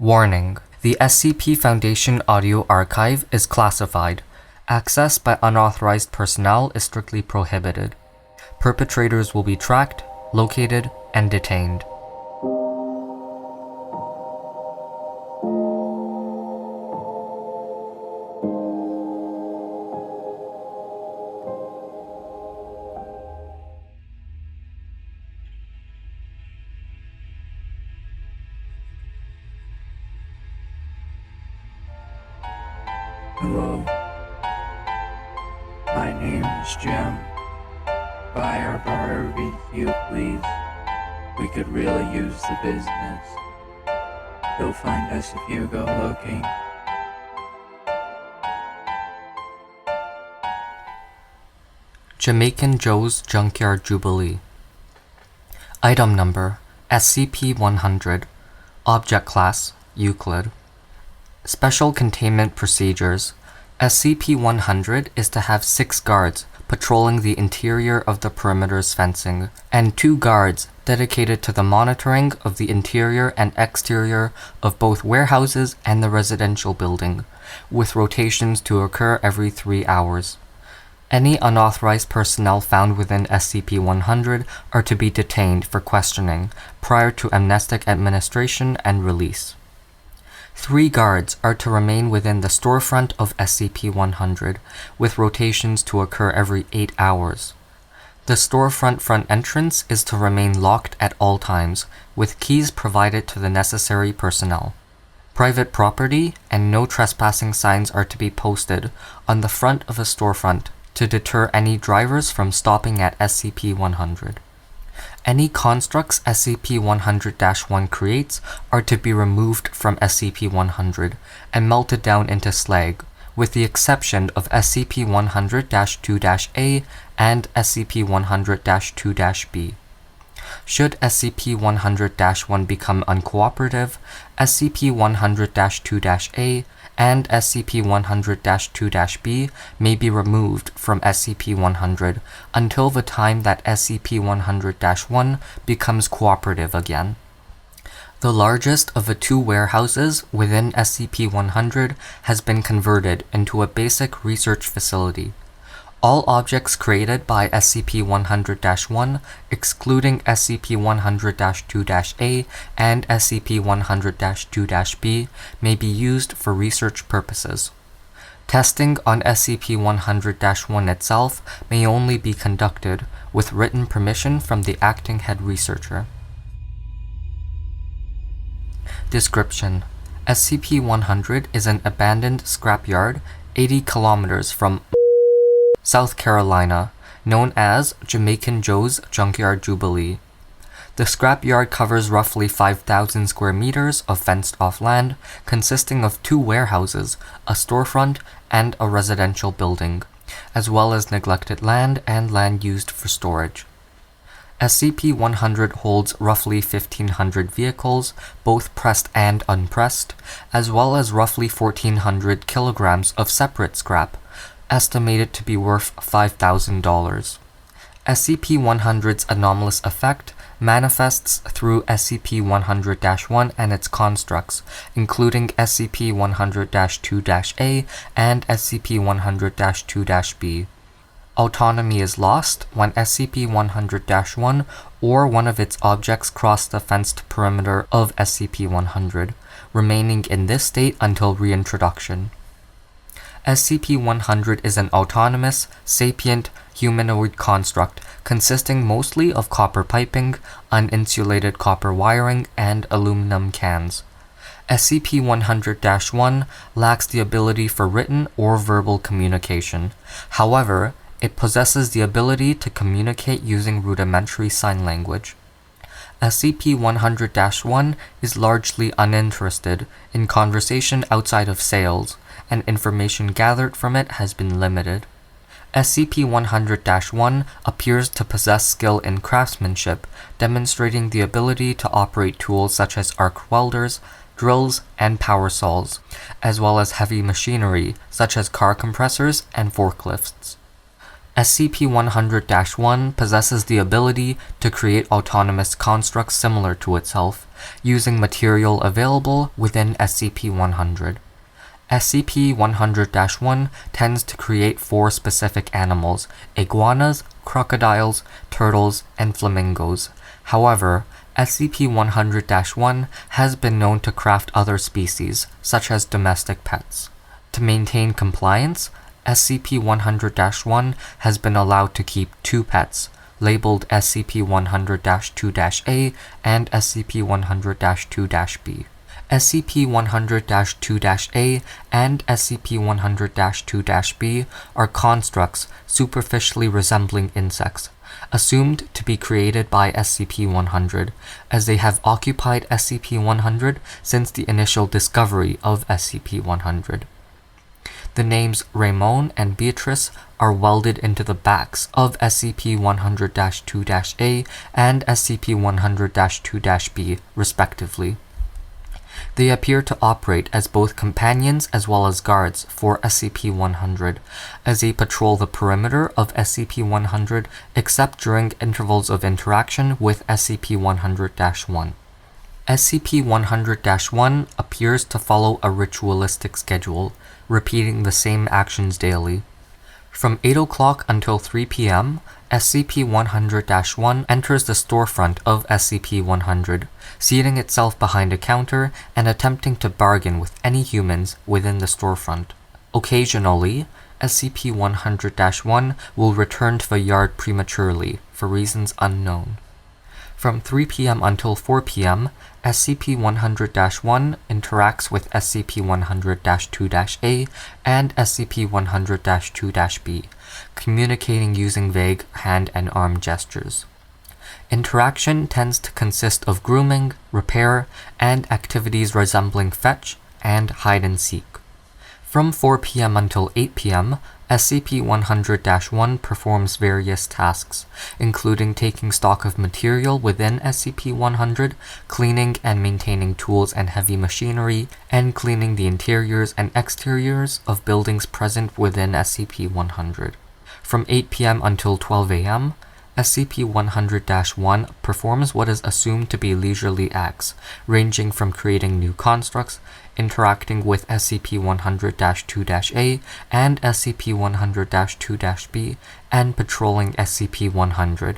Warning: the SCP Foundation audio archive is classified. Access by unauthorized personnel is strictly prohibited. Perpetrators will be tracked, located, and detained. Hello. My name is Jim. Buy our bar review, please. We could really use the business. You'll find us if you go looking. Jamaican Joe's Junkyard Jubilee. Item Number: SCP-100. Object Class: Euclid. Special Containment Procedures. SCP-100 is to have 6 guards patrolling the interior of the perimeter's fencing, and 2 guards dedicated to the monitoring of the interior and exterior of both warehouses and the residential building, with rotations to occur every 3 hours. Any unauthorized personnel found within SCP-100 are to be detained for questioning prior to amnestic administration and release. 3 guards are to remain within the storefront of SCP-100, with rotations to occur every 8 hours. The storefront front entrance is to remain locked at all times, with keys provided to the necessary personnel. Private property and no trespassing signs are to be posted on the front of a storefront to deter any drivers from stopping at SCP-100. Any constructs SCP-100-1 creates are to be removed from SCP-100 and melted down into slag, with the exception of SCP-100-2-A and SCP-100-2-B. Should SCP-100-1 become uncooperative, SCP-100-2-A and SCP-100-2-B may be removed from SCP-100 until the time that SCP-100-1 becomes cooperative again. The largest of the 2 warehouses within SCP-100 has been converted into a basic research facility. All objects created by SCP-100-1, excluding SCP-100-2-A and SCP-100-2-B, may be used for research purposes. Testing on SCP-100-1 itself may only be conducted with written permission from the acting head researcher. Description: SCP-100 is an abandoned scrapyard 80 kilometers from South Carolina, known as Jamaican Joe's Junkyard Jubilee. The scrapyard covers roughly 5,000 square meters of fenced-off land, consisting of 2 warehouses, a storefront, and a residential building, as well as neglected land and land used for storage. SCP-100 holds roughly 1,500 vehicles, both pressed and unpressed, as well as roughly 1,400 kilograms of separate scrap, estimated to be worth $5,000. SCP-100's anomalous effect manifests through SCP-100-1 and its constructs, including SCP-100-2-A and SCP-100-2-B. Autonomy is lost when SCP-100-1 or one of its objects cross the fenced perimeter of SCP-100, remaining in this state until reintroduction. SCP-100 is an autonomous, sapient, humanoid construct consisting mostly of copper piping, uninsulated copper wiring, and aluminum cans. SCP-100-1 lacks the ability for written or verbal communication. However, it possesses the ability to communicate using rudimentary sign language. SCP-100-1 is largely uninterested in conversation outside of sales, and information gathered from it has been limited. SCP-100-1 appears to possess skill in craftsmanship, demonstrating the ability to operate tools such as arc welders, drills, and power saws, as well as heavy machinery such as car compressors and forklifts. SCP-100-1 possesses the ability to create autonomous constructs similar to itself, using material available within SCP-100. SCP-100-1 tends to create 4 specific animals: iguanas, crocodiles, turtles, and flamingos. However, SCP-100-1 has been known to craft other species, such as domestic pets. To maintain compliance, SCP-100-1 has been allowed to keep 2 pets, labeled SCP-100-2-A and SCP-100-2-B. SCP-100-2-A and SCP-100-2-B are constructs superficially resembling insects, assumed to be created by SCP-100, as they have occupied SCP-100 since the initial discovery of SCP-100. The names Ramon and Beatrice are welded into the backs of SCP-100-2-A and SCP-100-2-B, respectively. They appear to operate as both companions as well as guards for SCP-100, as they patrol the perimeter of SCP-100 except during intervals of interaction with SCP-100-1. SCP-100-1 appears to follow a ritualistic schedule, repeating the same actions daily. From 8 o'clock until 3 p.m., SCP-100-1 enters the storefront of SCP-100, seating itself behind a counter and attempting to bargain with any humans within the storefront. Occasionally, SCP-100-1 will return to the yard prematurely, for reasons unknown. From 3 p.m. until 4 p.m., SCP-100-1 interacts with SCP-100-2-A and SCP-100-2-B, communicating using vague hand and arm gestures. Interaction tends to consist of grooming, repair, and activities resembling fetch and hide-and-seek. From 4 p.m. until 8 p.m., SCP-100-1 performs various tasks, including taking stock of material within SCP-100, cleaning and maintaining tools and heavy machinery, and cleaning the interiors and exteriors of buildings present within SCP-100. From 8 p.m. until 12 a.m., SCP-100-1 performs what is assumed to be leisurely acts, ranging from creating new constructs, interacting with SCP-100-2-A and SCP-100-2-B, and patrolling SCP-100.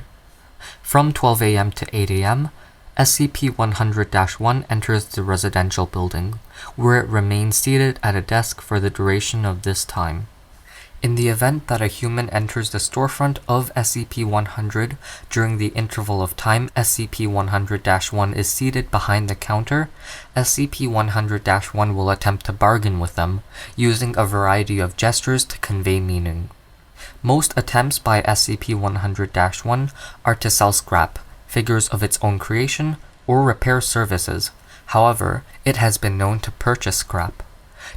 From 12 a.m. to 8 a.m., SCP-100-1 enters the residential building, where it remains seated at a desk for the duration of this time. In the event that a human enters the storefront of SCP-100 during the interval of time SCP-100-1 is seated behind the counter, SCP-100-1 will attempt to bargain with them, using a variety of gestures to convey meaning. Most attempts by SCP-100-1 are to sell scrap, figures of its own creation, or repair services. However, it has been known to purchase scrap.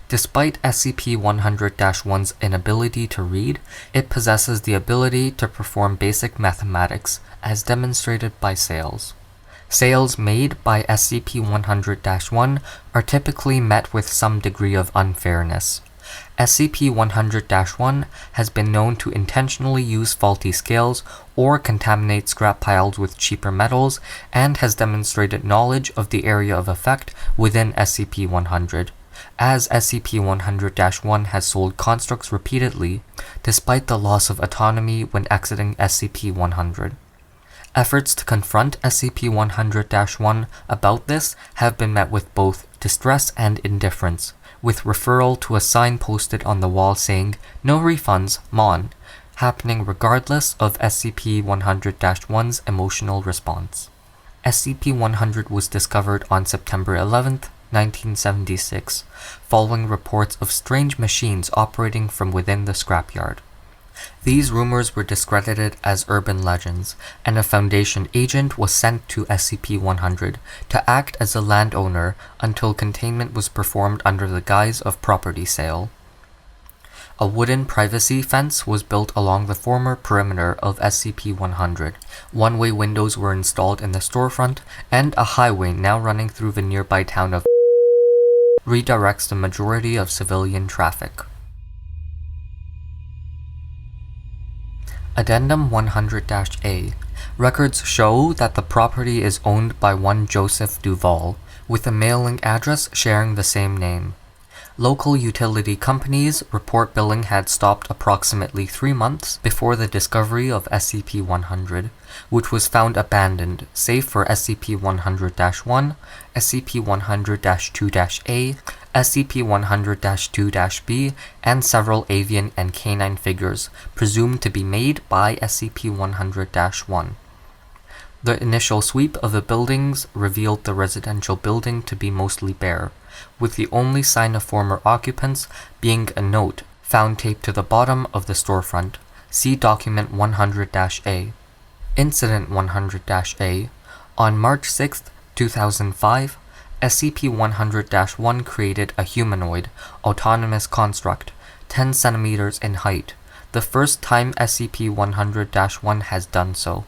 Despite SCP-100-1's inability to read, it possesses the ability to perform basic mathematics, as demonstrated by sales. Sales made by SCP-100-1 are typically met with some degree of unfairness. SCP-100-1 has been known to intentionally use faulty scales or contaminate scrap piles with cheaper metals, and has demonstrated knowledge of the area of effect within SCP-100. As SCP-100-1 has sold constructs repeatedly, despite the loss of autonomy when exiting SCP-100. Efforts to confront SCP-100-1 about this have been met with both distress and indifference, with referral to a sign posted on the wall saying, "No refunds, Mon," happening regardless of SCP-100-1's emotional response. SCP-100 was discovered on September 11th, 1976, following reports of strange machines operating from within the scrapyard. These rumors were discredited as urban legends, and a Foundation agent was sent to SCP-100 to act as a landowner until containment was performed under the guise of property sale. A wooden privacy fence was built along the former perimeter of SCP-100. One-way windows were installed in the storefront, and a highway now running through the nearby town of redirects the majority of civilian traffic. Addendum 100-A. Records show that the property is owned by one Joseph Duval, with a mailing address sharing the same name. Local utility companies report billing had stopped approximately 3 months before the discovery of SCP-100, which was found abandoned, save for SCP-100-1, SCP-100-2-A, SCP-100-2-B, and several avian and canine figures, presumed to be made by SCP-100-1. The initial sweep of the buildings revealed the residential building to be mostly bare, with the only sign of former occupants being a note found taped to the bottom of the storefront. See Document 100-A. Incident 100-A. On March 6, 2005, SCP-100-1 created a humanoid, autonomous construct, 10 centimeters in height, the first time SCP-100-1 has done so.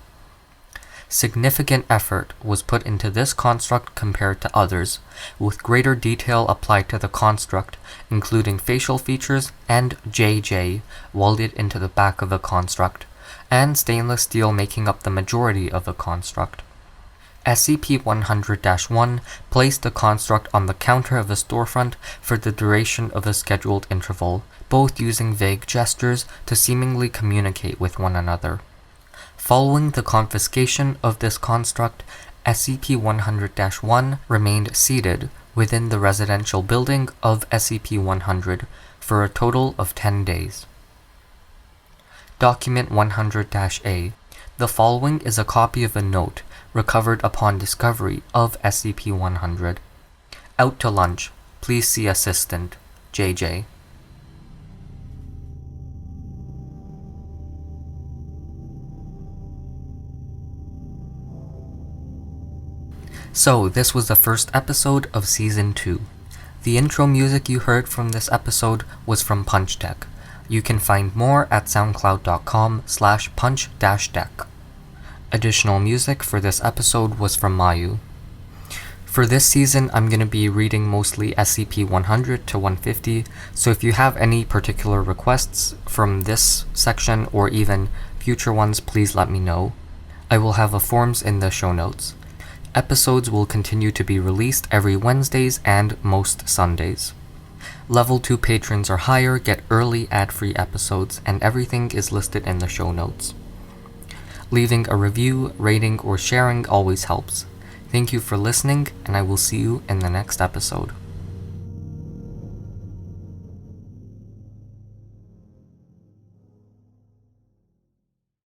Significant effort was put into this construct compared to others, with greater detail applied to the construct, including facial features and JJ welded into the back of the construct, and stainless steel making up the majority of the construct. SCP-100-1 placed the construct on the counter of the storefront for the duration of the scheduled interval, both using vague gestures to seemingly communicate with one another. Following the confiscation of this construct, SCP-100-1 remained seated within the residential building of SCP-100 for a total of 10 days. Document 100-A. The following is a copy of a note recovered upon discovery of SCP-100. Out to lunch. Please see Assistant. JJ. So, this was the first episode of Season 2. The intro music you heard from this episode was from Punch Deck. You can find more at soundcloud.com/punch-deck. Additional music for this episode was from Mayu. For this season, I'm going to be reading mostly SCP-100 to 150, so if you have any particular requests from this section or even future ones, please let me know. I will have the forms in the show notes. Episodes will continue to be released every Wednesdays and most Sundays. Level 2 patrons or higher get early ad-free episodes, and everything is listed in the show notes. Leaving a review, rating, or sharing always helps. Thank you for listening, and I will see you in the next episode.